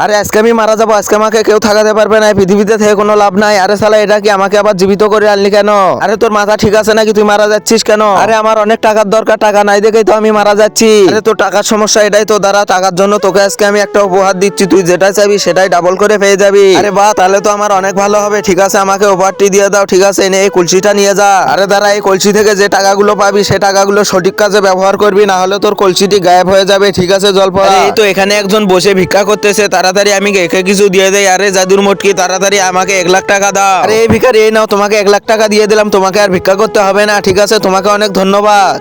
আরে আজকে আমি মারা যাবো, আজকে আমাকে কেউ থাকাতে পারবে না, এই পৃথিবীতে থেকে কোনো লাভ নাই। আরে শালা এটা কি আমাকে আবার জীবিত করে আনলি কেন? আরে তোর মাথা ঠিক আছে নাকি? তুই মারা যাচ্ছিস কেন? আরে আমার অনেক টাকার দরকার, টাকা নাই দেখেই তো আমি মারা যাচ্ছি। আরে তোর টাকার সমস্যা, এটাই তো দ্বারা টাকার জন্য তোকে আজকে আমি একটা উপহার দিচ্ছি, তুই যেটা চাইবি সেটাই ডাবল করে পেয়ে যাবি। আরে বাহ, তাহলে তো আমার অনেক ভালো হবে। ঠিক আছে, আমাকে উপহারটি দিয়ে দাও। ঠিক আছে, এনে এই কলসিটা নিয়ে যা। আরে দাঁড়া, এই কলসি থেকে যে টাকাগুলো পাবি সে টাকাগুলো সঠিক কাজে ব্যবহার করবি, না হলে তোর কলসিটি গায়েব হয়ে যাবে। ঠিক আছে জলপরা? এই তো এখানে একজন বসে ভিক্ষা করতেছে, তাড়াতাড়ি আমি একে কিছু দিয়ে দেই। আরে জাদুর মটকি, তাড়াতাড়ি আমাকে 1 লাখ টাকা দাও। আরে এই ভিখারি, এই নাও, তোমাকে 1 লাখ টাকা দিয়ে দিলাম, তোমাকে আর ভিক্ষা করতে হবে না। ঠিক আছে, তোমাকে অনেক ধন্যবাদ।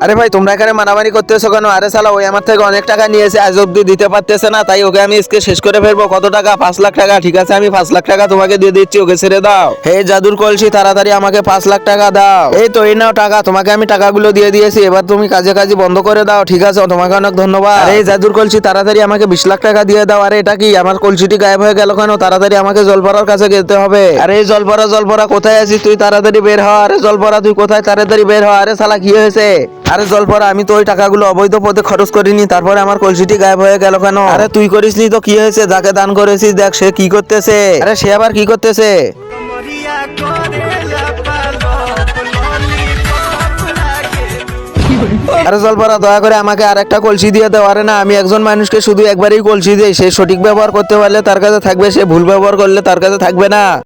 আরে ভাই, তোমরা এখানে মারামারি করতেছো কেন? আরে শালা ওই আমার থেকে অনেক টাকা নিয়েছে, আজ অব্দি দিতে পারতেছে না, তাই ওকে আমি আজকে শেষ করে ফেলবো। কত টাকা? 5 লাখ টাকা। ঠিক আছে, আমি 5 লাখ টাকা তোমাকে দিয়ে দিচ্ছি, ওকে ছেড়ে দাও। হে জাদুর কলসি, তাড়াতাড়ি আমাকে 5 লাখ টাকা দাও। এই তো এই নাও টাকা, তোমাকে আমি টাকাগুলো দিয়ে দিয়েছি, এবার তুমি কাজে কাজে বন্ধ করে দাও। ঠিক আছে, তোমাকে অনেক ধন্যবাদ। আরে এই জাদুর কলসি, তাড়াতাড়ি আমাকে 20 লাখ টাকা দিয়ে দাও। আরে এটা কি, আমার কলসিটি গায়েব হয়ে গেল কেন? তাড়াতাড়ি আমাকে জলপরার কাছে যেতে হবে। আরে এই জলপরা কোথায় আছিস তুই? তাড়াতাড়ি বের হ। আরে জলপরা তুই কোথায়? তাড়াতাড়ি বের হ। আরে শালা কি হয়েছে? আরে জলপরা, আমি তো ওই টাকাগুলো অবৈধ পথে খরচ করিনি, তারপরে আমার কলসিটি গায়েব হয়ে গেল কেন? আরে তুই করিসনি তো কি হয়েছে? যাকে দান করেছিস দেখ সে কি করতেছে। আরে সে আবার কি করতেছে? আরে জলপরা, দয়া করে আমাকে আর একটা কলসি দিয়ে দাও। আরে না, আমি একজন মানুষকে শুধু একবারই কলসি দিই, সে সঠিক ব্যবহার করতে পারলে তার কাছে থাকবে, সে ভুল ব্যবহার করলে তার কাছে থাকবে না।